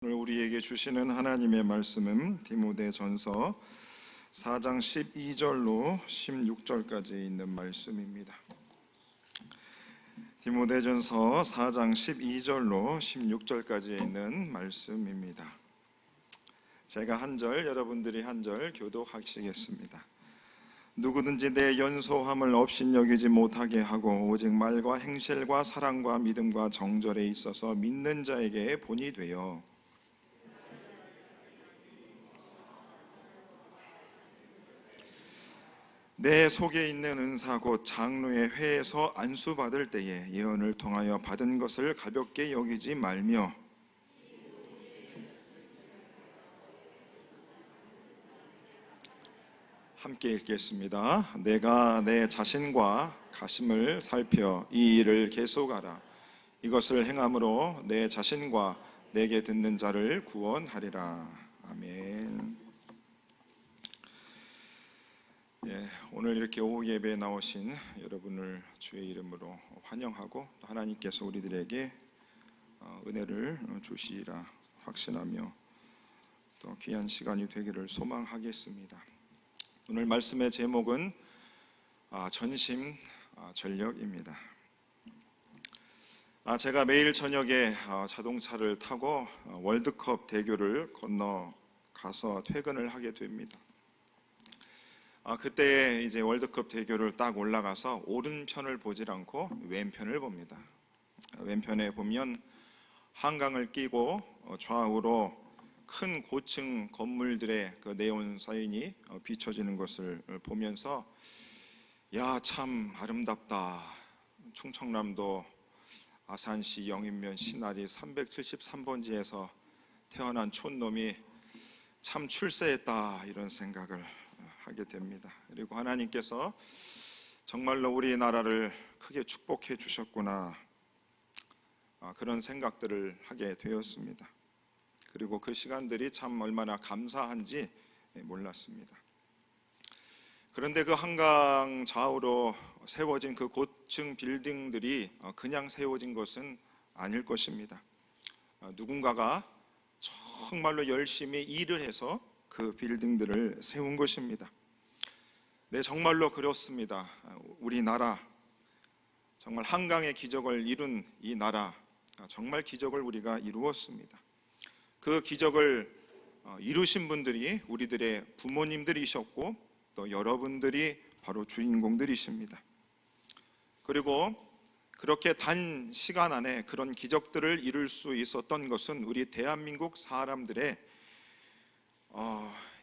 오늘 우리에게 주시는 하나님의 말씀은 디모데전서 4장 12절로 16절까지 있는 말씀입니다. 디모데전서 4장 12절로 16절까지 있는 말씀입니다. 제가 한 절, 여러분들이 한 절 교독하시겠습니다. 누구든지 내 연소함을 업신여기지 못하게 하고 오직 말과 행실과 사랑과 믿음과 정절에 있어서 믿는 자에게 본이 되어 내 속에 있는 은사 곧 장로의 회에서 안수받을 때에 예언을 통하여 받은 것을 가볍게 여기지 말며 함께 읽겠습니다. 내가 내 자신과 가심을 살펴 이 일을 계속하라. 이것을 행함으로 내 자신과 내게 듣는 자를 구원하리라. 아멘. 오늘 이렇게 오후 예배에 나오신 여러분을 주의 이름으로 환영하고 하나님께서 우리들에게 은혜를 주시리라 확신하며 또 귀한 시간이 되기를 소망하겠습니다. 오늘 말씀의 제목은 전심전력입니다. 제가 매일 저녁에 자동차를 타고 월드컵 대교를 건너가서 퇴근을 하게 됩니다. 그때 이제 월드컵 대교를 딱 올라가서 오른편을 보질 않고 왼편을 봅니다. 왼편에 보면 한강을 끼고 좌우로 큰 고층 건물들의 그 네온 사인이 비춰지는 것을 보면서 야, 참 아름답다. 충청남도 아산시 영인면 신안리 373번지에서 태어난 촌놈이 참 출세했다, 이런 생각을 하게 됩니다. 그리고 하나님께서 정말로 우리나라를 크게 축복해 주셨구나, 그런 생각들을 하게 되었습니다. 그리고 그 시간들이 참 얼마나 감사한지 몰랐습니다. 그런데 그 한강 좌우로 세워진 그 고층 빌딩들이 그냥 세워진 것은 아닐 것입니다. 누군가가 정말로 열심히 일을 해서 그 빌딩들을 세운 것입니다. 네, 정말로 그렇습니다. 우리나라, 정말 한강의 기적을 이룬 이 나라, 정말 기적을 우리가 이루었습니다. 그 기적을 이루신 분들이 우리들의 부모님들이셨고 또 여러분들이 바로 주인공들이십니다. 그리고 그렇게 단 시간 안에 그런 기적들을 이룰 수 있었던 것은 우리 대한민국 사람들의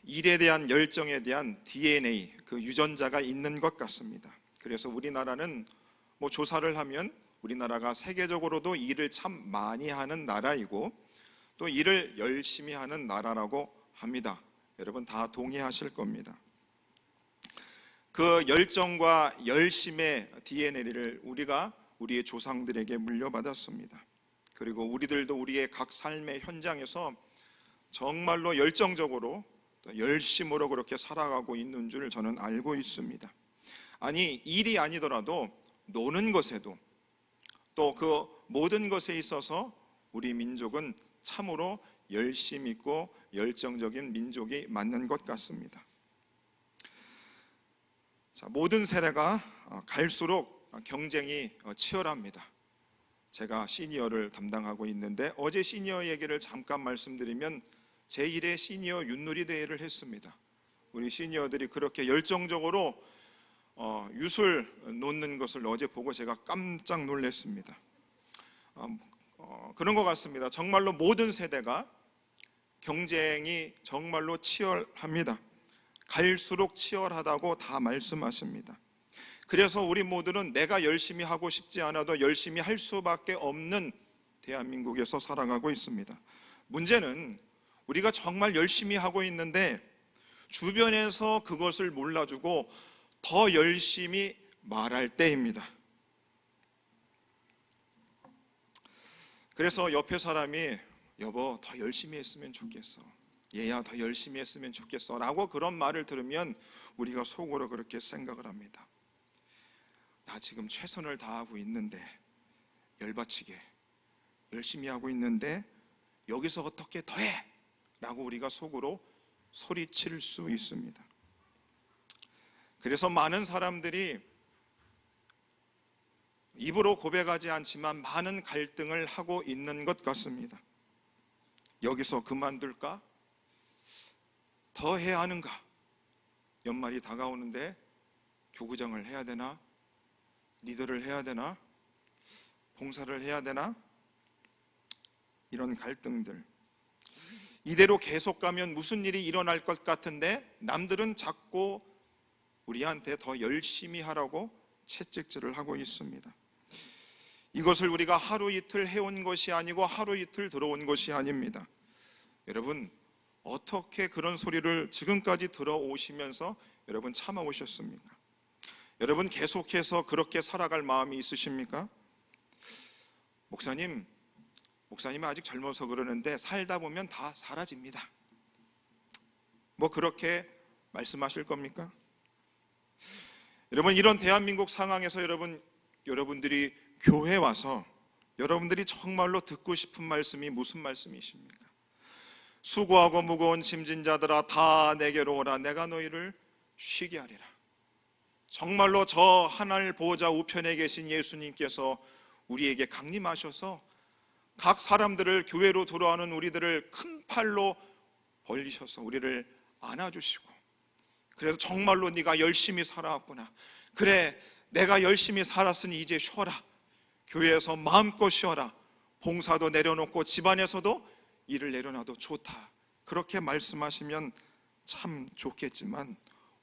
일에 대한 열정에 대한 DNA, 그 유전자가 있는 것 같습니다. 그래서 우리나라는 조사를 하면 우리나라가 세계적으로도 일을 참 많이 하는 나라이고 또 일을 열심히 하는 나라라고 합니다. 여러분 다 동의하실 겁니다. 그 열정과 열심의 DNA를 우리가 우리의 조상들에게 물려받았습니다. 그리고 우리들도 우리의 각 삶의 현장에서 정말로 열정적으로 열심으로 그렇게 살아가고 있는 줄 저는 알고 있습니다. 아니, 일이 아니더라도 노는 것에도 또 그 모든 것에 있어서 우리 민족은 참으로 열심 있고 열정적인 민족이 맞는 것 같습니다. 모든 세대가 갈수록 경쟁이 치열합니다. 제가 시니어를 담당하고 있는데 어제 시니어 얘기를 잠깐 말씀드리면 제1회 시니어 윷놀이 대회를 했습니다. 우리 시니어들이 그렇게 열정적으로 윷을 놓는 것을 어제 보고 제가 깜짝 놀랐습니다. 그런 것 같습니다. 정말로 모든 세대가 경쟁이 정말로 치열합니다. 갈수록 치열하다고 다 말씀하십니다. 그래서 우리 모두는 내가 열심히 하고 싶지 않아도 열심히 할 수밖에 없는 대한민국에서 살아가고 있습니다. 문제는 우리가 정말 열심히 하고 있는데 주변에서 그것을 몰라주고 더 열심히 말할 때입니다. 그래서 옆에 사람이 여보 더 열심히 했으면 좋겠어, 얘야 더 열심히 했으면 좋겠어 라고 그런 말을 들으면 우리가 속으로 그렇게 생각을 합니다. 나 지금 최선을 다하고 있는데, 열받치게 열심히 하고 있는데 여기서 어떻게 더해? 라고 우리가 속으로 소리칠 수 있습니다. 그래서 많은 사람들이 입으로 고백하지 않지만 많은 갈등을 하고 있는 것 같습니다. 여기서 그만둘까? 더 해야 하는가? 연말이 다가오는데 교구장을 해야 되나? 리더를 해야 되나? 봉사를 해야 되나? 이런 갈등들. 이대로 계속 가면 무슨 일이 일어날 것 같은데 남들은 자꾸 우리한테 더 열심히 하라고 채찍질을 하고 있습니다. 이것을 우리가 하루 이틀 해온 것이 아니고 하루 이틀 들어온 것이 아닙니다. 여러분, 어떻게 그런 소리를 지금까지 들어오시면서 여러분 참아오셨습니까? 여러분 계속해서 그렇게 살아갈 마음이 있으십니까? 목사님 아직 젊어서 그러는데 살다 보면 다 사라집니다. 뭐 그렇게 말씀하실 겁니까? 여러분, 이런 대한민국 상황에서 여러분들이 교회 와서 여러분들이 정말로 듣고 싶은 말씀이 무슨 말씀이십니까? 수고하고 무거운 짐진 자들아 다 내게로 오라 내가 너희를 쉬게 하리라. 정말로 저 하늘 보호자 우편에 계신 예수님께서 우리에게 강림하셔서 각 사람들을 교회로 들어오는 우리들을 큰 팔로 벌리셔서 우리를 안아주시고, 그래서 정말로 네가 열심히 살아왔구나, 그래 내가 열심히 살았으니 이제 쉬어라, 교회에서 마음껏 쉬어라, 봉사도 내려놓고 집안에서도 일을 내려놔도 좋다, 그렇게 말씀하시면 참 좋겠지만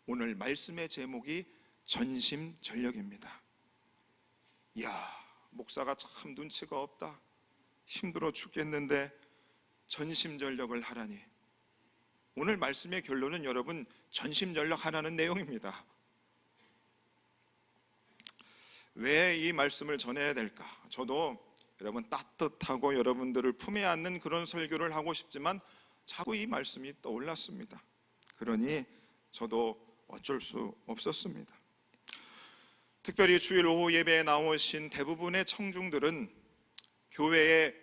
오늘 말씀의 제목이 전심전력입니다. 이야, 목사가 참 눈치가 없다, 힘들어 죽겠는데 전심전력을 하라니. 오늘 말씀의 결론은 여러분 전심전력 하라는 내용입니다. 왜 이 말씀을 전해야 될까? 저도 여러분 따뜻하고 여러분들을 품에 안는 그런 설교를 하고 싶지만 자꾸 이 말씀이 떠올랐습니다. 그러니 저도 어쩔 수 없었습니다. 특별히 주일 오후 예배에 나오신 대부분의 청중들은 교회의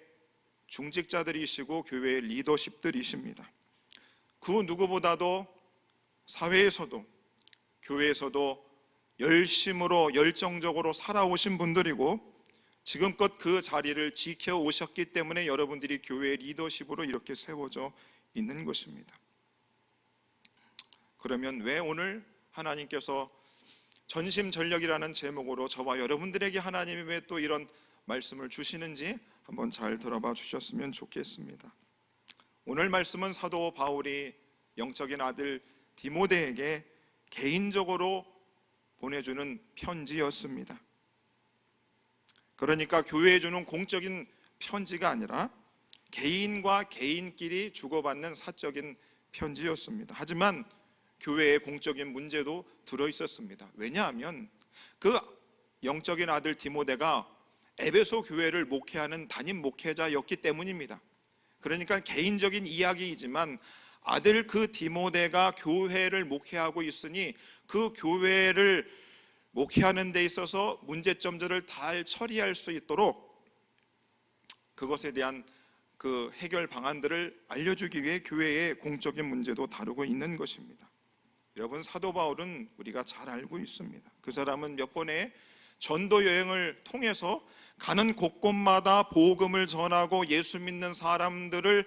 중직자들이시고 교회의 리더십들이십니다. 그 누구보다도 사회에서도 교회에서도 열심으로 열정적으로 살아오신 분들이고 지금껏 그 자리를 지켜오셨기 때문에 여러분들이 교회의 리더십으로 이렇게 세워져 있는 것입니다. 그러면 왜 오늘 하나님께서 전심전력이라는 제목으로 저와 여러분들에게 하나님이 왜 또 이런 말씀을 주시는지 한번 잘 들어봐 주셨으면 좋겠습니다. 오늘 말씀은 사도 바울이 영적인 아들 디모데에게 개인적으로 보내주는 편지였습니다. 그러니까 교회에 주는 공적인 편지가 아니라 개인과 개인끼리 주고받는 사적인 편지였습니다. 하지만 교회의 공적인 문제도 들어있었습니다. 왜냐하면 그 영적인 아들 디모데가 에베소 교회를 목회하는 담임 목회자였기 때문입니다. 그러니까 개인적인 이야기이지만 아들 그 디모데가 교회를 목회하고 있으니 그 교회를 목회하는 데 있어서 문제점들을 잘 처리할 수 있도록 그것에 대한 그 해결 방안들을 알려주기 위해 교회의 공적인 문제도 다루고 있는 것입니다. 여러분, 사도 바울은 우리가 잘 알고 있습니다. 그 사람은 몇 번의 전도 여행을 통해서 가는 곳곳마다 복음을 전하고 예수 믿는 사람들을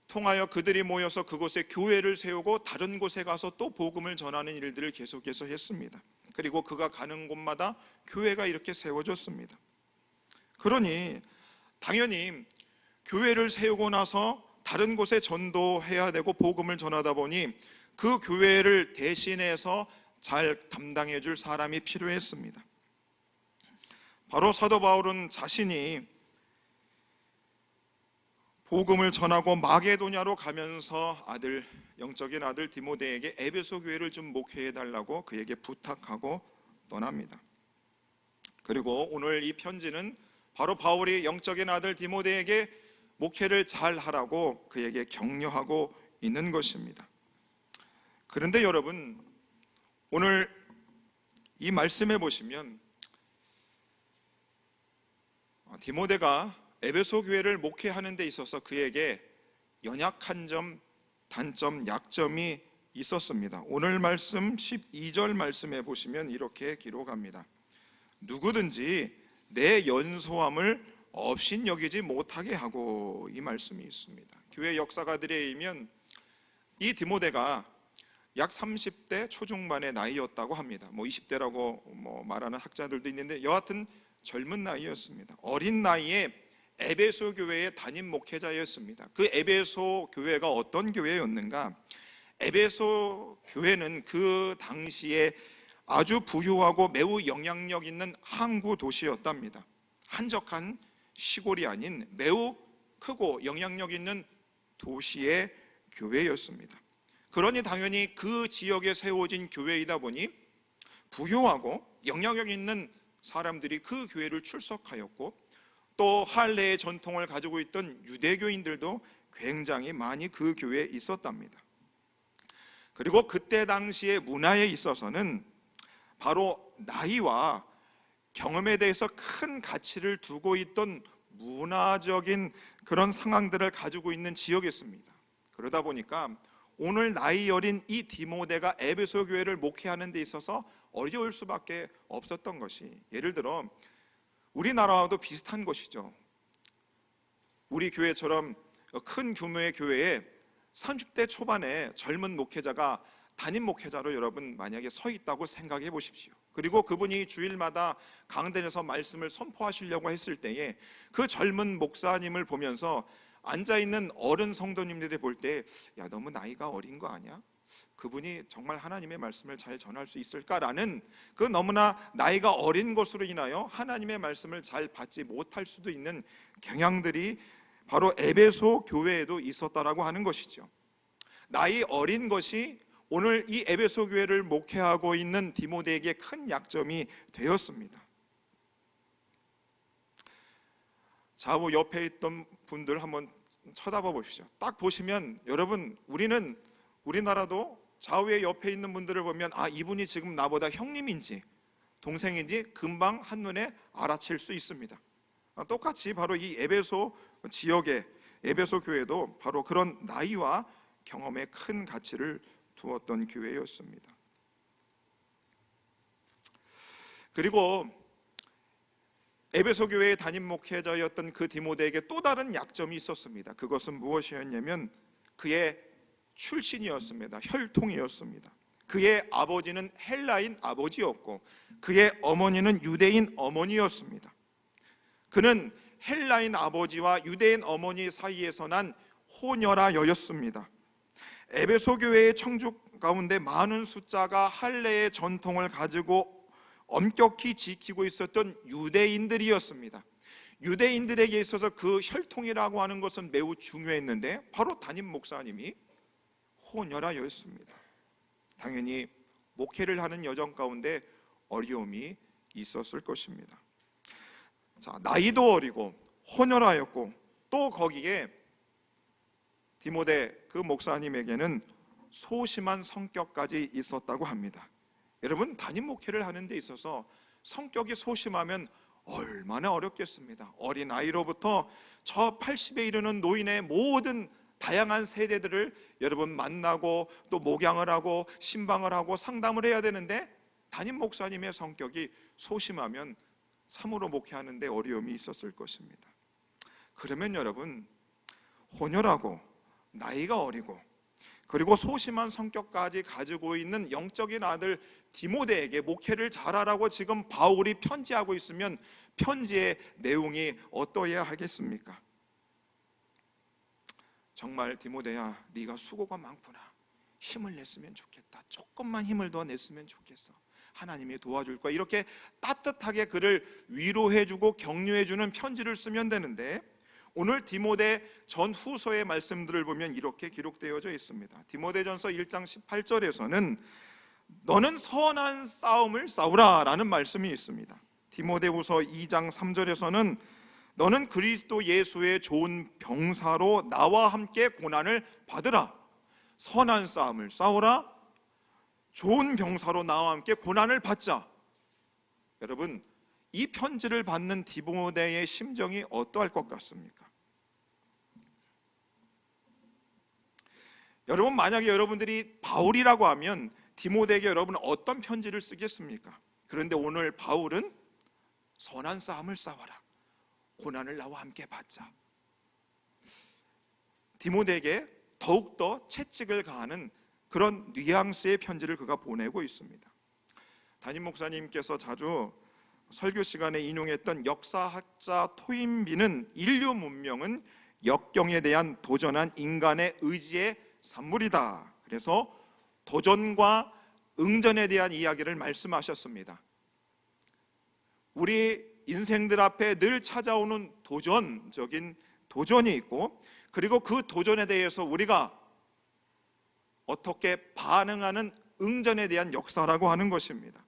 통하여 그들이 모여서 그곳에 교회를 세우고 다른 곳에 가서 또 복음을 전하는 일들을 계속해서 했습니다. 그리고 그가 가는 곳마다 교회가 이렇게 세워졌습니다. 그러니 당연히 교회를 세우고 나서 다른 곳에 전도해야 되고 복음을 전하다 보니 그 교회를 대신해서 잘 담당해 줄 사람이 필요했습니다. 바로 사도 바울은 자신이 복음을 전하고 마게도냐로 가면서 영적인 아들 디모데에게 에베소 교회를 좀 목회해 달라고 그에게 부탁하고 떠납니다. 그리고 오늘 이 편지는 바로 바울이 영적인 아들 디모데에게 목회를 잘 하라고 그에게 격려하고 있는 것입니다. 그런데 여러분, 오늘 이 말씀에 보시면 디모데가 에베소 교회를 목회하는 데 있어서 그에게 연약한 점, 단점, 약점이 있었습니다. 오늘 말씀 12절 말씀에 보시면 이렇게 기록합니다. 누구든지 내 연소함을 없인 여기지 못하게 하고, 이 말씀이 있습니다. 교회 역사가들에 의하면 이 디모데가 약 30대 초중반의 나이였다고 합니다. 20대라고 말하는 학자들도 있는데 여하튼 젊은 나이였습니다. 어린 나이에 에베소 교회의 담임 목회자였습니다. 그 에베소 교회가 어떤 교회였는가? 에베소 교회는 그 당시에 아주 부유하고 매우 영향력 있는 항구 도시였답니다. 한적한 시골이 아닌 매우 크고 영향력 있는 도시의 교회였습니다. 그러니 당연히 그 지역에 세워진 교회이다 보니 부유하고 영향력 있는 사람들이 그 교회를 출석하였고, 또 할례의 전통을 가지고 있던 유대교인들도 굉장히 많이 그 교회에 있었답니다. 그리고 그때 당시의 문화에 있어서는 바로 나이와 경험에 대해서 큰 가치를 두고 있던 문화적인 그런 상황들을 가지고 있는 지역이었습니다. 그러다 보니까 오늘 나이 어린 이 디모데가 에베소 교회를 목회하는 데 있어서 어려울 수밖에 없었던 것이, 예를 들어 우리나라와도 비슷한 것이죠. 우리 교회처럼 큰 규모의 교회에 30대 초반에 젊은 목회자가 담임 목회자로 여러분 만약에 서 있다고 생각해 보십시오. 그리고 그분이 주일마다 강단에서 말씀을 선포하시려고 했을 때에 그 젊은 목사님을 보면서 앉아있는 어른 성도님들이 볼 때, 야, 너무 나이가 어린 거 아니야? 그분이 정말 하나님의 말씀을 잘 전할 수 있을까라는 그 너무나 나이가 어린 것으로 인하여 하나님의 말씀을 잘 받지 못할 수도 있는 경향들이 바로 에베소 교회에도 있었다라고 하는 것이죠. 나이 어린 것이 오늘 이 에베소 교회를 목회하고 있는 디모데에게 큰 약점이 되었습니다. 좌우 옆에 있던 분들 한번 쳐다봐 보십시오. 딱 보시면 여러분, 우리나라도 좌우에 옆에 있는 분들을 보면 이분이 지금 나보다 형님인지 동생인지 금방 한눈에 알아챌 수 있습니다. 똑같이 바로 이 에베소 지역의 에베소 교회도 바로 그런 나이와 경험에 큰 가치를 두었던 교회였습니다. 그리고 에베소 교회의 담임 목회자였던 그 디모데에게 또 다른 약점이 있었습니다. 그것은 무엇이었냐면 그의 출신이었습니다. 혈통이었습니다. 그의 아버지는 헬라인 아버지였고 그의 어머니는 유대인 어머니였습니다. 그는 헬라인 아버지와 유대인 어머니 사이에서 난 호녀라였습니다. 에베소 교회의 청주 가운데 많은 숫자가 할례의 전통을 가지고 엄격히 지키고 있었던 유대인들이었습니다. 유대인들에게 있어서 그 혈통이라고 하는 것은 매우 중요했는데 바로 담임 목사님이 호녀라였습니다. 당연히 목회를 하는 여정 가운데 어려움이 있었을 것입니다. 자, 나이도 어리고 호녀라였고 또 거기에 디모데 그 목사님에게는 소심한 성격까지 있었다고 합니다. 여러분, 담임 목회를 하는 데 있어서 성격이 소심하면 얼마나 어렵겠습니다. 어린 아이로부터 저 80에 이르는 노인의 모든 다양한 세대들을 여러분 만나고 또 목양을 하고 신방을 하고 상담을 해야 되는데 담임 목사님의 성격이 소심하면 참으로 목회하는 데 어려움이 있었을 것입니다. 그러면 여러분, 혼혈하고 나이가 어리고 그리고 소심한 성격까지 가지고 있는 영적인 아들 디모데에게 목회를 잘하라고 지금 바울이 편지하고 있으면 편지의 내용이 어떠해야 하겠습니까? 정말 디모데야, 네가 수고가 많구나. 힘을 냈으면 좋겠다. 조금만 힘을 더 냈으면 좋겠어. 하나님이 도와줄 거야. 이렇게 따뜻하게 그를 위로해주고 격려해주는 편지를 쓰면 되는데 오늘 디모데 전후서의 말씀들을 보면 이렇게 기록되어져 있습니다. 디모데전서 1장 18절에서는 너는 선한 싸움을 싸우라 라는 말씀이 있습니다. 디모데후서 2장 3절에서는 너는 그리스도 예수의 좋은 병사로 나와 함께 고난을 받으라. 선한 싸움을 싸우라. 좋은 병사로 나와 함께 고난을 받자. 여러분, 이 편지를 받는 디모데의 심정이 어떠할 것 같습니까? 여러분, 만약에 여러분들이 바울이라고 하면 디모데에게 여러분은 어떤 편지를 쓰겠습니까? 그런데 오늘 바울은 선한 싸움을 싸워라, 고난을 나와 함께 받자, 디모데에게 더욱더 채찍을 가하는 그런 뉘앙스의 편지를 그가 보내고 있습니다. 담임 목사님께서 자주 설교 시간에 인용했던 역사학자 토인비는 인류 문명은 역경에 대한 도전한 인간의 의지의 산물이다. 그래서 도전과 응전에 대한 이야기를 말씀하셨습니다. 우리 인생들 앞에 늘 찾아오는 도전적인 도전이 있고, 그리고 그 도전에 대해서 우리가 어떻게 반응하는 응전에 대한 역사라고 하는 것입니다.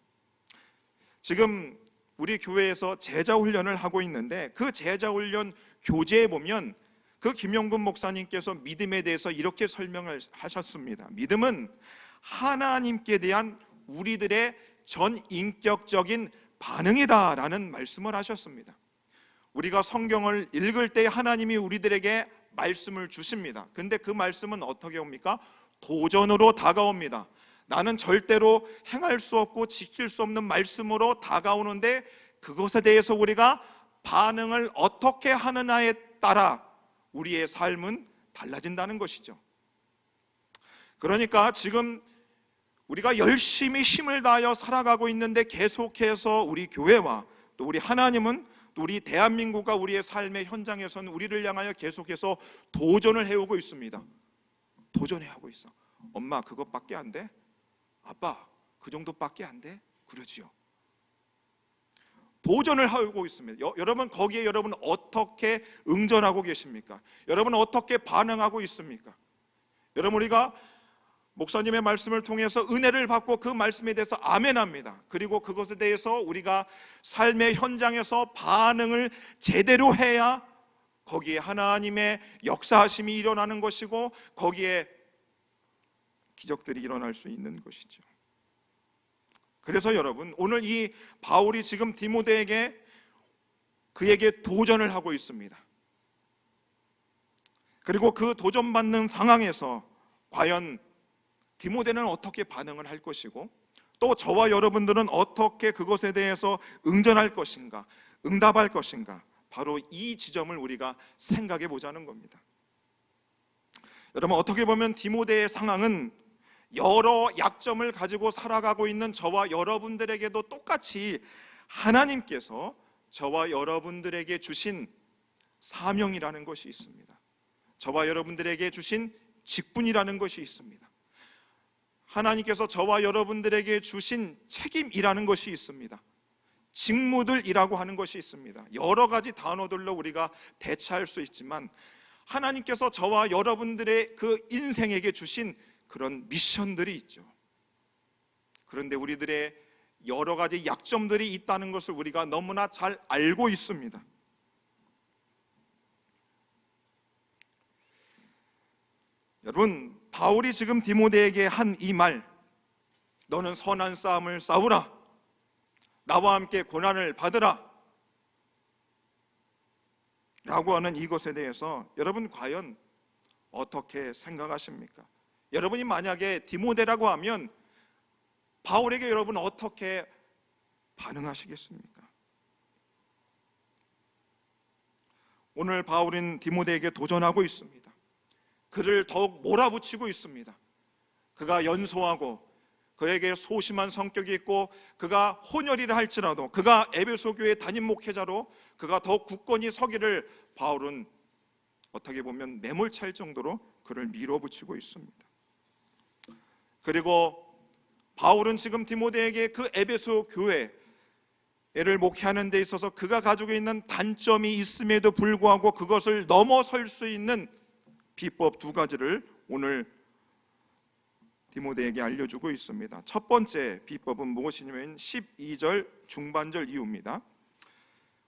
지금 우리 교회에서 제자훈련을 하고 있는데, 그 제자훈련 교재에 보면 그 김영근 목사님께서 믿음에 대해서 이렇게 설명을 하셨습니다. 믿음은 하나님께 대한 우리들의 전인격적인 반응이다라는 말씀을 하셨습니다. 우리가 성경을 읽을 때 하나님이 우리들에게 말씀을 주십니다. 근데 그 말씀은 어떻게 옵니까? 도전으로 다가옵니다. 나는 절대로 행할 수 없고 지킬 수 없는 말씀으로 다가오는데, 그것에 대해서 우리가 반응을 어떻게 하느냐에 따라 우리의 삶은 달라진다는 것이죠. 그러니까 지금 우리가 열심히 힘을 다하여 살아가고 있는데, 계속해서 우리 교회와 또 우리 하나님은, 또 우리 대한민국과 우리의 삶의 현장에서는 우리를 향하여 계속해서 도전을 해오고 있습니다. 도전해오고 있어. 엄마 그것밖에 안 돼? 아빠 그 정도밖에 안 돼? 그러지요. 도전을 하고 있습니다. 여러분, 거기에 여러분 어떻게 응전하고 계십니까? 여러분 어떻게 반응하고 있습니까? 여러분, 우리가 목사님의 말씀을 통해서 은혜를 받고 그 말씀에 대해서 아멘합니다. 그리고 그것에 대해서 우리가 삶의 현장에서 반응을 제대로 해야 거기에 하나님의 역사하심이 일어나는 것이고, 거기에 기적들이 일어날 수 있는 것이죠. 그래서 여러분, 오늘 이 바울이 지금 디모데에게 그에게 도전을 하고 있습니다. 그리고 그 도전받는 상황에서 과연 디모데는 어떻게 반응을 할 것이고, 또 저와 여러분들은 어떻게 그것에 대해서 응전할 것인가, 응답할 것인가, 바로 이 지점을 우리가 생각해 보자는 겁니다. 여러분, 어떻게 보면 디모데의 상황은 여러 약점을 가지고 살아가고 있는 저와 여러분들에게도 똑같이 하나님께서 저와 여러분들에게 주신 사명이라는 것이 있습니다. 저와 여러분들에게 주신 직분이라는 것이 있습니다. 하나님께서 저와 여러분들에게 주신 책임이라는 것이 있습니다. 직무들이라고 하는 것이 있습니다. 여러 가지 단어들로 우리가 대체할 수 있지만, 하나님께서 저와 여러분들의 그 인생에게 주신 그런 미션들이 있죠. 그런데 우리들의 여러 가지 약점들이 있다는 것을 우리가 너무나 잘 알고 있습니다. 여러분, 바울이 지금 디모데에게 한 이 말, 너는 선한 싸움을 싸우라, 나와 함께 고난을 받으라 라고 하는 이것에 대해서 여러분 과연 어떻게 생각하십니까? 여러분이 만약에 디모데라고 하면 바울에게 여러분 어떻게 반응하시겠습니까? 오늘 바울은 디모데에게 도전하고 있습니다. 그를 더욱 몰아붙이고 있습니다. 그가 연소하고 그에게 소심한 성격이 있고, 그가 혼혈이라 할지라도 그가 에베소 교회 담임 목회자로 그가 더욱 굳건히 서기를 바울은 어떻게 보면 매몰차일 정도로 그를 밀어붙이고 있습니다. 그리고 바울은 지금 디모데에게 그 에베소 교회를 목회하는 데 있어서 그가 가지고 있는 단점이 있음에도 불구하고 그것을 넘어설 수 있는 비법 두 가지를 오늘 디모데에게 알려주고 있습니다. 첫 번째 비법은 무엇이냐면 12절 중반절 이후입니다.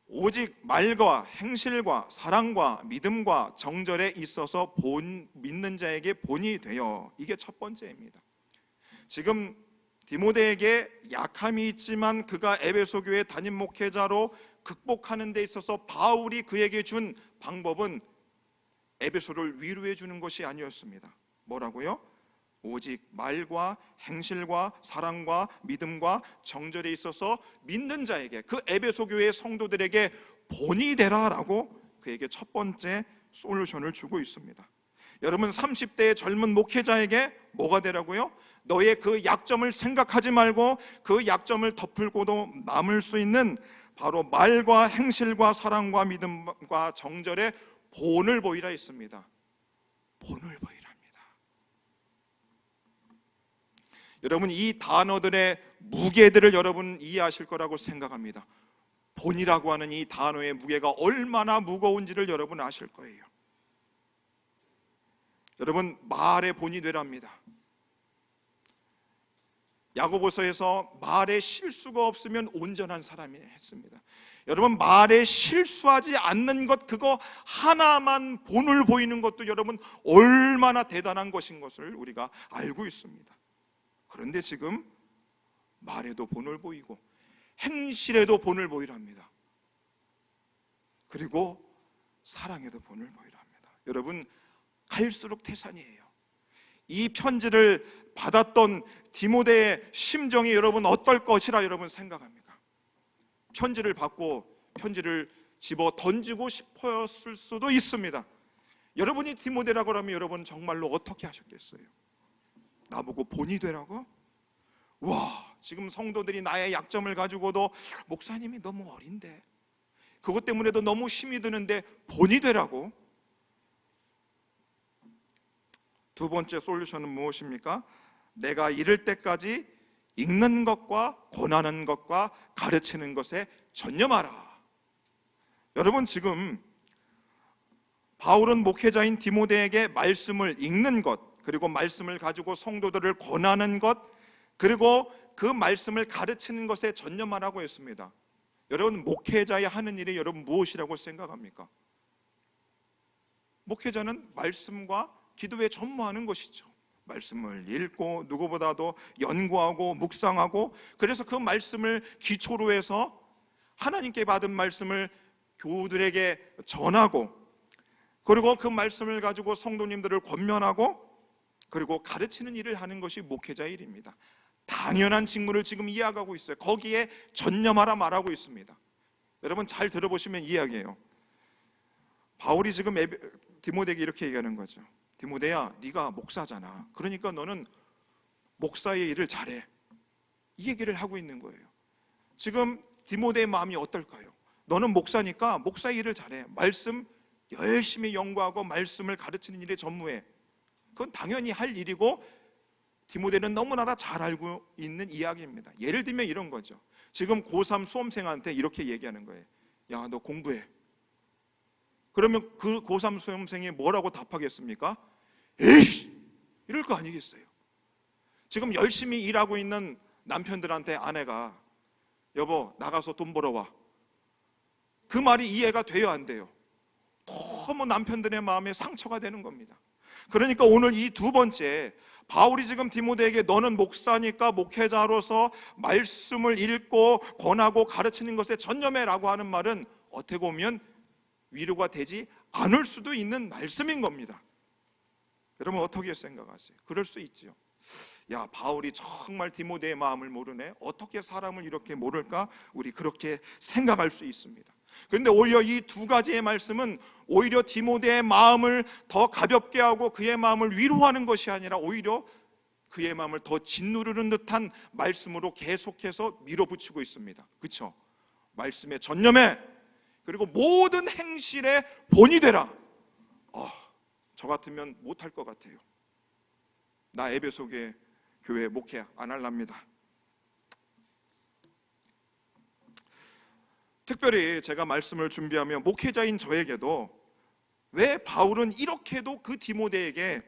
오직 말과 행실과 사랑과 믿음과 정절에 있어서 믿는 자에게 본이 되어, 이게 첫 번째입니다. 지금 디모데에게 약함이 있지만 그가 에베소 교회 담임 목회자로 극복하는 데 있어서 바울이 그에게 준 방법은 에베소를 위로해 주는 것이 아니었습니다. 뭐라고요? 오직 말과 행실과 사랑과 믿음과 정절에 있어서 믿는 자에게, 그 에베소 교회의 성도들에게 본이 되라라고 그에게 첫 번째 솔루션을 주고 있습니다. 여러분, 30대의 젊은 목회자에게 뭐가 되라고요? 너의 그 약점을 생각하지 말고 그 약점을 덮을고도 남을 수 있는 바로 말과 행실과 사랑과 믿음과 정절에 본을 보이라 했습니다. 본을 보이랍니다. 여러분, 이 단어들의 무게들을 여러분 이해하실 거라고 생각합니다. 본이라고 하는 이 단어의 무게가 얼마나 무거운지를 여러분 아실 거예요. 여러분, 말의 본이 되랍니다. 야고보서에서 말에 실수가 없으면 온전한 사람이 했습니다. 여러분, 말에 실수하지 않는 것, 그거 하나만 본을 보이는 것도 여러분 얼마나 대단한 것인 것을 우리가 알고 있습니다. 그런데 지금 말에도 본을 보이고 행실에도 본을 보이랍니다. 그리고 사랑에도 본을 보이랍니다. 여러분, 갈수록 태산이에요. 이 편지를 받았던 디모데의 심정이 여러분 어떨 것이라 여러분 생각합니까? 편지를 받고 편지를 집어 던지고 싶었을 수도 있습니다. 여러분이 디모데라고 하면 여러분 정말로 어떻게 하셨겠어요? 나보고 본이 되라고? 와, 지금 성도들이 나의 약점을 가지고도 목사님이 너무 어린데, 그것 때문에도 너무 힘이 드는데 본이 되라고? 두 번째 솔루션은 무엇입니까? 내가 이를 때까지 읽는 것과 권하는 것과 가르치는 것에 전념하라. 여러분, 지금 바울은 목회자인 디모데에게 말씀을 읽는 것, 그리고 말씀을 가지고 성도들을 권하는 것, 그리고 그 말씀을 가르치는 것에 전념하라고 했습니다. 여러분, 목회자의 하는 일이 여러분 무엇이라고 생각합니까? 목회자는 말씀과 기도에 전무하는 것이죠. 말씀을 읽고 누구보다도 연구하고 묵상하고, 그래서 그 말씀을 기초로 해서 하나님께 받은 말씀을 교우들에게 전하고, 그리고 그 말씀을 가지고 성도님들을 권면하고, 그리고 가르치는 일을 하는 것이 목회자의 일입니다. 당연한 직무를 지금 이해하고 있어요. 거기에 전념하라 말하고 있습니다. 여러분, 잘 들어보시면 이해하게요. 바울이 지금 디모데에게 이렇게 얘기하는 거죠. 디모데야, 네가 목사잖아. 그러니까 너는 목사의 일을 잘해. 이 얘기를 하고 있는 거예요. 지금 디모데의 마음이 어떨까요? 너는 목사니까 목사의 일을 잘해. 말씀 열심히 연구하고 말씀을 가르치는 일에 전무해. 그건 당연히 할 일이고 디모데는 너무나 잘 알고 있는 이야기입니다. 예를 들면 이런 거죠. 지금 고3 수험생한테 이렇게 얘기하는 거예요. 야, 너 공부해. 그러면 그 고3 수험생이 뭐라고 답하겠습니까? 에이! 이럴 거 아니겠어요? 지금 열심히 일하고 있는 남편들한테 아내가 여보, 나가서 돈 벌어와. 그 말이 이해가 돼요, 안 돼요? 너무 남편들의 마음에 상처가 되는 겁니다. 그러니까 오늘 이 두 번째, 바울이 지금 디모데에게 너는 목사니까 목회자로서 말씀을 읽고 권하고 가르치는 것에 전념해라고 하는 말은 어떻게 보면 위로가 되지 않을 수도 있는 말씀인 겁니다. 여러분, 어떻게 생각하세요? 그럴 수 있지요. 야, 바울이 정말 디모데의 마음을 모르네. 어떻게 사람을 이렇게 모를까? 우리 그렇게 생각할 수 있습니다. 그런데 오히려 이 두 가지의 말씀은 오히려 디모데의 마음을 더 가볍게 하고 그의 마음을 위로하는 것이 아니라 오히려 그의 마음을 더 짓누르는 듯한 말씀으로 계속해서 밀어붙이고 있습니다. 그렇죠? 말씀에 전념해. 그리고 모든 행실에 본이 되라. 저 같으면 못할 것 같아요. 나 에베소 교회 목회 안 할랍니다. 특별히 제가 말씀을 준비하며 목회자인 저에게도 왜 바울은 이렇게도 그 디모데에게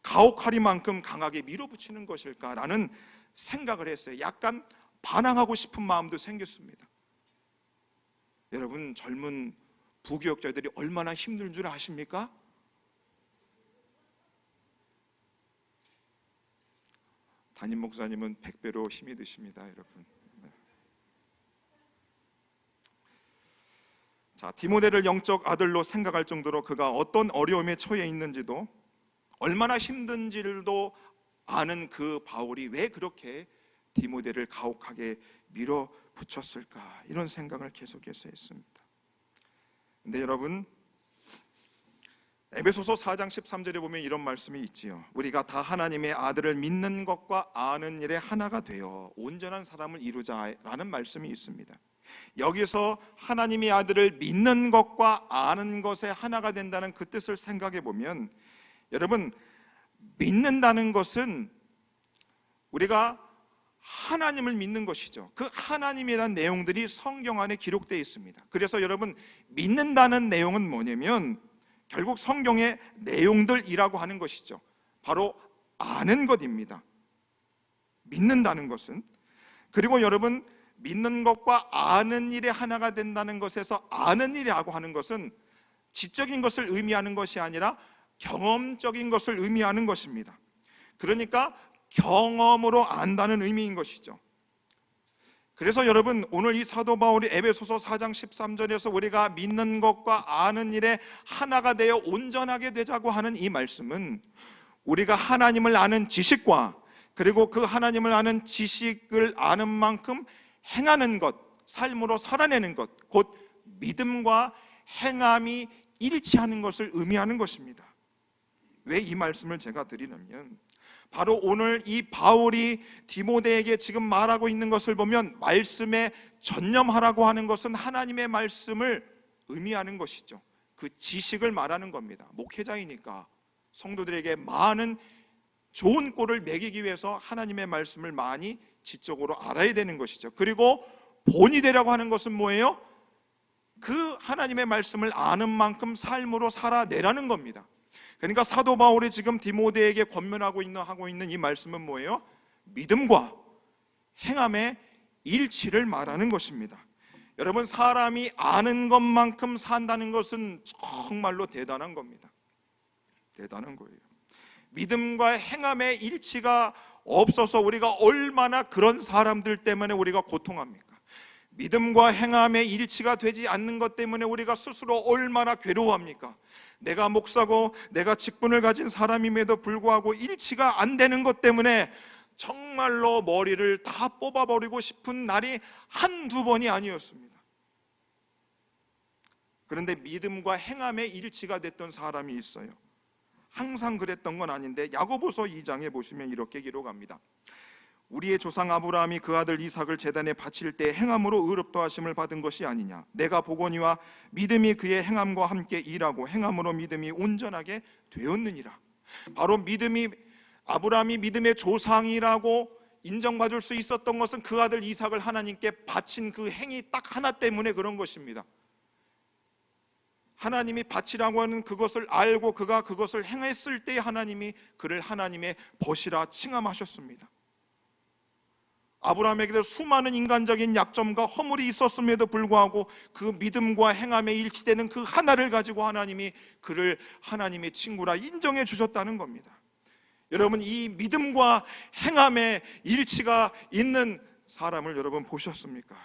가혹하리만큼 강하게 밀어붙이는 것일까라는 생각을 했어요. 약간 반항하고 싶은 마음도 생겼습니다. 여러분, 젊은 부교역자들이 얼마나 힘든 줄 아십니까? 담임 목사님은 100배로 힘이 드십니다, 여러분. 네. 자, 디모데를 영적 아들로 생각할 정도로 그가 어떤 어려움에 처해 있는지도 얼마나 힘든지도 아는 그 바울이 왜 그렇게 디모데를 가혹하게 밀어붙였을까, 이런 생각을 계속해서 했습니다. 근데 여러분, 에베소서 4장 13절에 보면 이런 말씀이 있지요. 우리가 다 하나님의 아들을 믿는 것과 아는 일에 하나가 되어 온전한 사람을 이루자라는 말씀이 있습니다. 여기서 하나님의 아들을 믿는 것과 아는 것에 하나가 된다는 그 뜻을 생각해 보면, 여러분, 믿는다는 것은 우리가 하나님을 믿는 것이죠. 그 하나님에 대한 내용들이 성경 안에 기록되어 있습니다. 그래서 여러분, 믿는다는 내용은 뭐냐면 결국 성경의 내용들이라고 하는 것이죠. 바로 아는 것입니다. 믿는다는 것은. 그리고 여러분, 믿는 것과 아는 일에 하나가 된다는 것에서 아는 일이라고 하는 것은 지적인 것을 의미하는 것이 아니라 경험적인 것을 의미하는 것입니다. 그러니까 경험으로 안다는 의미인 것이죠. 그래서 여러분, 오늘 이 사도 바울이 에베소서 4장 13절에서 우리가 믿는 것과 아는 일에 하나가 되어 온전하게 되자고 하는 이 말씀은 우리가 하나님을 아는 지식과 그리고 그 하나님을 아는 지식을 아는 만큼 행하는 것, 삶으로 살아내는 것, 곧 믿음과 행함이 일치하는 것을 의미하는 것입니다. 왜 이 말씀을 제가 드리냐면, 바로 오늘 이 바울이 디모데에게 지금 말하고 있는 것을 보면 말씀에 전념하라고 하는 것은 하나님의 말씀을 의미하는 것이죠. 그 지식을 말하는 겁니다. 목회자이니까 성도들에게 많은 좋은 꼴을 매기기 위해서 하나님의 말씀을 많이 지적으로 알아야 되는 것이죠. 그리고 본이 되라고 하는 것은 뭐예요? 그 하나님의 말씀을 아는 만큼 삶으로 살아내라는 겁니다. 그러니까 사도 바울이 지금 디모데에게 권면하고 있는 이 말씀은 뭐예요? 믿음과 행함의 일치를 말하는 것입니다. 여러분, 사람이 아는 것만큼 산다는 것은 정말로 대단한 겁니다. 대단한 거예요. 믿음과 행함의 일치가 없어서 우리가 얼마나 그런 사람들 때문에 우리가 고통합니까? 믿음과 행함의 일치가 되지 않는 것 때문에 우리가 스스로 얼마나 괴로워합니까? 내가 목사고 내가 직분을 가진 사람임에도 불구하고 일치가 안 되는 것 때문에 정말로 머리를 다 뽑아버리고 싶은 날이 한두 번이 아니었습니다. 그런데 믿음과 행함의 일치가 됐던 사람이 있어요. 항상 그랬던 건 아닌데 야고보서 2장에 보시면 이렇게 기록합니다. 우리의 조상 아브라함이 그 아들 이삭을 제단에 바칠 때 행함으로 의롭다 하심을 받은 것이 아니냐. 내가 보거니와 믿음이 그의 행함과 함께 일하고 행함으로 믿음이 온전하게 되었느니라. 바로 믿음이, 아브라함이 믿음의 조상이라고 인정받을 수 있었던 것은 그 아들 이삭을 하나님께 바친 그 행위 딱 하나 때문에 그런 것입니다. 하나님이 바치라고 하는 그것을 알고 그가 그것을 행했을 때 하나님이 그를 하나님의 벗이라 칭함하셨습니다. 아브라함에게도 수많은 인간적인 약점과 허물이 있었음에도 불구하고 그 믿음과 행함에 일치되는 그 하나를 가지고 하나님이 그를 하나님의 친구라 인정해 주셨다는 겁니다. 여러분, 이 믿음과 행함에 일치가 있는 사람을 여러분 보셨습니까?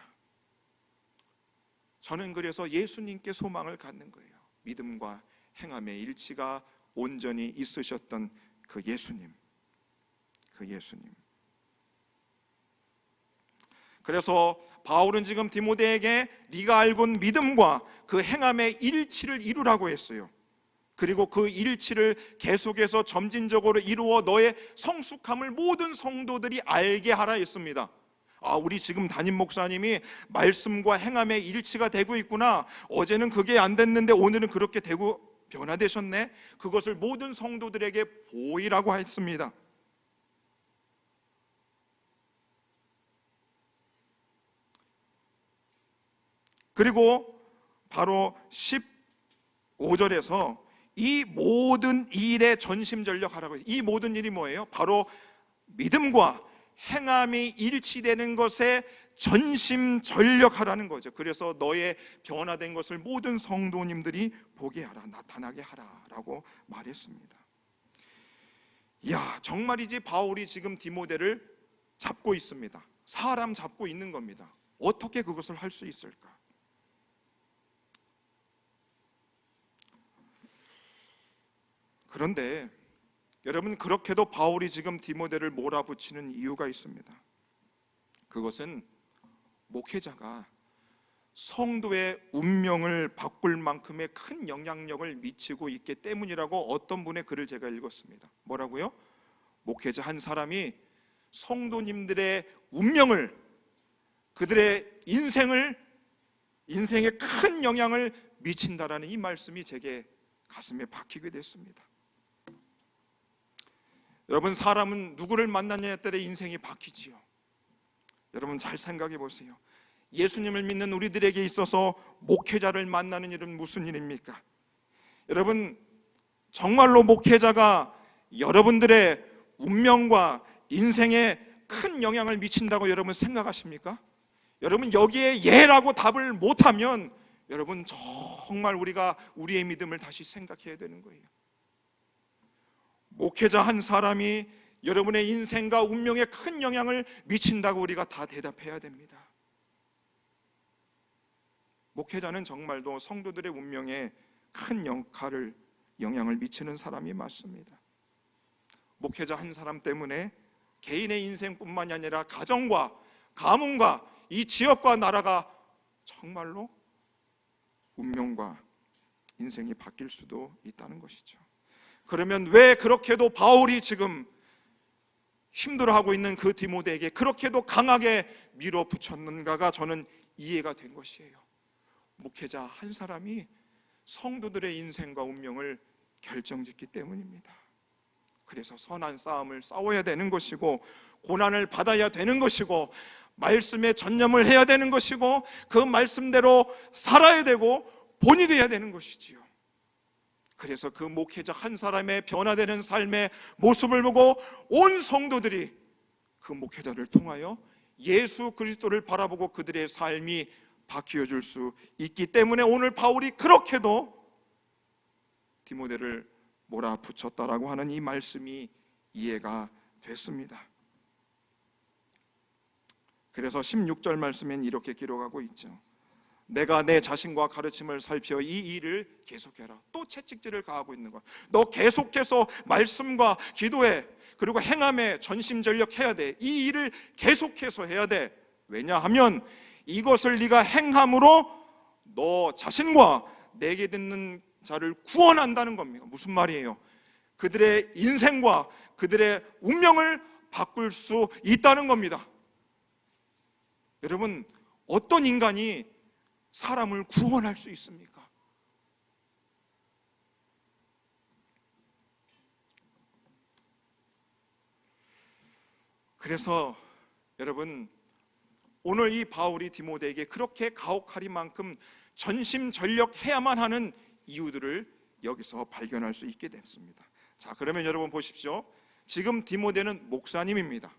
저는 그래서 예수님께 소망을 갖는 거예요. 믿음과 행함의 일치가 온전히 있으셨던 그 예수님. 그래서 바울은 지금 디모데에게 네가 알고 있는 믿음과 그 행함의 일치를 이루라고 했어요. 그리고 그 일치를 계속해서 점진적으로 이루어 너의 성숙함을 모든 성도들이 알게 하라 했습니다. 우리 지금 담임 목사님이 말씀과 행함의 일치가 되고 있구나. 어제는 그게 안 됐는데 오늘은 그렇게 되고 변화되셨네. 그것을 모든 성도들에게 보이라고 했습니다. 그리고 바로 15절에서 이 모든 일에 전심전력하라고 해요. 이 모든 일이 뭐예요? 바로 믿음과 행함이 일치되는 것에 전심전력하라는 거죠. 그래서 너의 변화된 것을 모든 성도님들이 보게 하라, 나타나게 하라라고 말했습니다. 야, 정말이지 바울이 지금 디모데를 잡고 있습니다. 사람 잡고 있는 겁니다. 어떻게 그것을 할 수 있을까? 그런데 여러분, 그렇게도 바울이 지금 디모데를 몰아붙이는 이유가 있습니다. 그것은 목회자가 성도의 운명을 바꿀 만큼의 큰 영향력을 미치고 있기 때문이라고 어떤 분의 글을 제가 읽었습니다. 뭐라고요? 목회자 한 사람이 성도님들의 운명을, 그들의 인생에 큰 영향을 미친다라는 이 말씀이 제게 가슴에 박히게 됐습니다. 여러분, 사람은 누구를 만나냐에 따라 인생이 바뀌지요. 여러분, 잘 생각해 보세요. 예수님을 믿는 우리들에게 있어서 목회자를 만나는 일은 무슨 일입니까? 여러분, 정말로 목회자가 여러분들의 운명과 인생에 큰 영향을 미친다고 여러분 생각하십니까? 여러분, 여기에 예라고 답을 못하면 여러분, 정말 우리가 우리의 믿음을 다시 생각해야 되는 거예요. 목회자 한 사람이 여러분의 인생과 운명에 큰 영향을 미친다고 우리가 다 대답해야 됩니다. 목회자는 정말로 성도들의 운명에 큰 영향을 미치는 사람이 맞습니다. 목회자 한 사람 때문에 개인의 인생뿐만이 아니라 가정과 가문과 이 지역과 나라가 정말로 운명과 인생이 바뀔 수도 있다는 것이죠. 그러면 왜 그렇게도 바울이 지금 힘들어하고 있는 그 디모데에게 그렇게도 강하게 밀어붙였는가가 저는 이해가 된 것이에요. 목회자 한 사람이 성도들의 인생과 운명을 결정짓기 때문입니다. 그래서 선한 싸움을 싸워야 되는 것이고, 고난을 받아야 되는 것이고, 말씀에 전념을 해야 되는 것이고, 그 말씀대로 살아야 되고 본이 되어야 되는 것이지요. 그래서 그 목회자 한 사람의 변화되는 삶의 모습을 보고 온 성도들이 그 목회자를 통하여 예수 그리스도를 바라보고 그들의 삶이 바뀌어질 수 있기 때문에 오늘 바울이 그렇게도 디모데를 몰아붙였다라고 하는 이 말씀이 이해가 됐습니다. 그래서 16절 말씀엔 이렇게 기록하고 있죠. 내가 내 자신과 가르침을 살펴 이 일을 계속해라. 또 채찍질을 가하고 있는 거야. 너 계속해서 말씀과 기도에 그리고 행함에 전심전력해야 돼. 이 일을 계속해서 해야 돼. 왜냐하면 이것을 네가 행함으로 너 자신과 내게 듣는 자를 구원한다는 겁니다. 무슨 말이에요? 그들의 인생과 그들의 운명을 바꿀 수 있다는 겁니다. 여러분, 어떤 인간이 사람을 구원할 수 있습니까? 그래서 여러분, 오늘 이 바울이 디모데에게 그렇게 가혹하리만큼 전심전력해야만 하는 이유들을 여기서 발견할 수 있게 됐습니다. 자, 그러면 여러분 보십시오. 지금 디모데는 목사님입니다.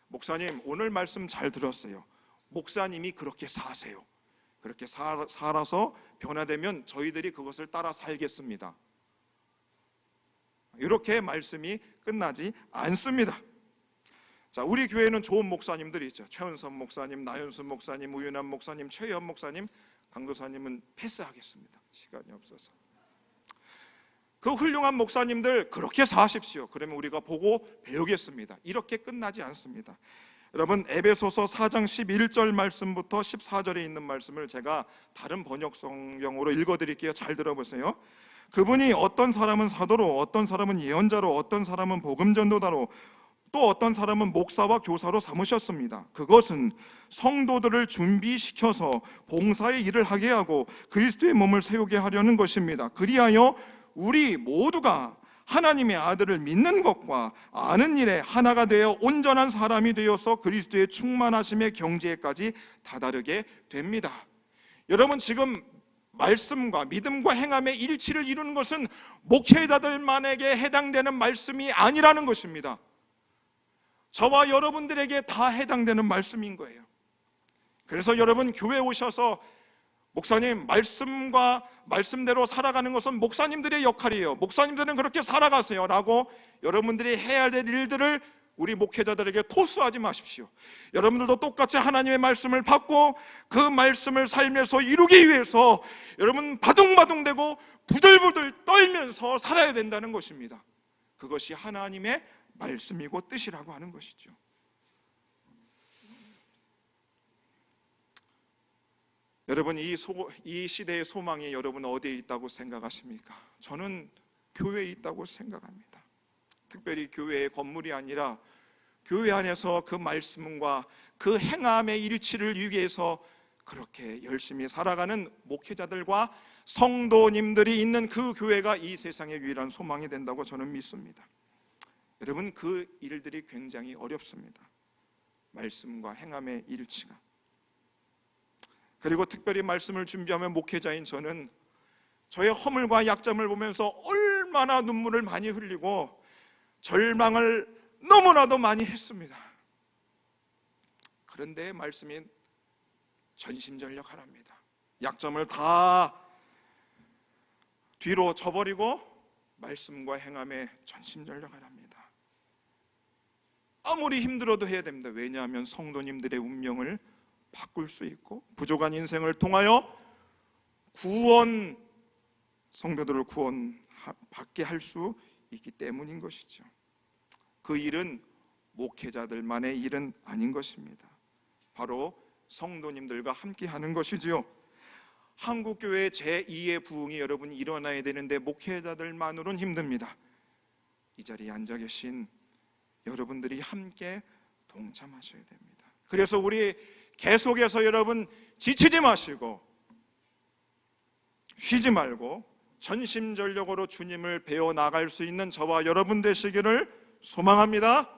목사님, 오늘 말씀 잘 들었어요. 목사님이 그렇게 사세요. 그렇게 살아서 변화되면 저희들이 그것을 따라 살겠습니다. 이렇게 말씀이 끝나지 않습니다. 자, 우리 교회는 좋은 목사님들이 있죠. 최은선 목사님, 나윤수 목사님, 우윤환 목사님, 최현 목사님, 강도사님은 패스하겠습니다. 시간이 없어서. 그 훌륭한 목사님들 그렇게 사십시오. 그러면 우리가 보고 배우겠습니다. 이렇게 끝나지 않습니다. 여러분, 에베소서 4장 11절 말씀부터 14절에 있는 말씀을 제가 다른 번역 성경으로 읽어드릴게요. 잘 들어보세요. 그분이 어떤 사람은 사도로, 어떤 사람은 예언자로, 어떤 사람은 복음전도자로, 또 어떤 사람은 목사와 교사로 삼으셨습니다. 그것은 성도들을 준비시켜서 봉사의 일을 하게 하고 그리스도의 몸을 세우게 하려는 것입니다. 그리하여 우리 모두가 하나님의 아들을 믿는 것과 아는 일에 하나가 되어 온전한 사람이 되어서 그리스도의 충만하심의 경지에까지 다다르게 됩니다. 여러분, 지금 말씀과 믿음과 행함의 일치를 이루는 것은 목회자들만에게 해당되는 말씀이 아니라는 것입니다. 저와 여러분들에게 다 해당되는 말씀인 거예요. 그래서 여러분, 교회 오셔서 목사님, 말씀대로 살아가는 것은 목사님들의 역할이에요. 목사님들은 그렇게 살아가세요 라고 여러분들이 해야 될 일들을 우리 목회자들에게 토스하지 마십시오. 여러분들도 똑같이 하나님의 말씀을 받고 그 말씀을 삶에서 이루기 위해서 여러분 바둥바둥대고 부들부들 떨면서 살아야 된다는 것입니다. 그것이 하나님의 말씀이고 뜻이라고 하는 것이죠. 여러분, 이 시대의 소망이 여러분 어디에 있다고 생각하십니까? 저는 교회에 있다고 생각합니다. 특별히 교회의 건물이 아니라 교회 안에서 그 말씀과 그 행함의 일치를 위해서 그렇게 열심히 살아가는 목회자들과 성도님들이 있는 그 교회가 이 세상의 유일한 소망이 된다고 저는 믿습니다. 여러분, 그 일들이 굉장히 어렵습니다. 말씀과 행함의 일치가. 그리고 특별히 말씀을 준비하면 목회자인 저는 저의 허물과 약점을 보면서 얼마나 눈물을 많이 흘리고 절망을 너무나도 많이 했습니다. 그런데 말씀이 전심전력하랍니다. 약점을 다 뒤로 져버리고 말씀과 행함에 전심전력하랍니다. 아무리 힘들어도 해야 됩니다. 왜냐하면 성도님들의 운명을 바꿀 수 있고 부족한 인생을 통하여 성도들을 구원받게 할 수 있기 때문인 것이죠. 그 일은 목회자들만의 일은 아닌 것입니다. 바로 성도님들과 함께 하는 것이지요. 한국교회 제2의 부흥이 여러분 일어나야 되는데 목회자들만으로는 힘듭니다. 이 자리에 앉아 계신 여러분들이 함께 동참하셔야 됩니다. 그래서 우리 계속해서 여러분 지치지 마시고 쉬지 말고 전심전력으로 주님을 배워 나갈 수 있는 저와 여러분 되시기를 소망합니다.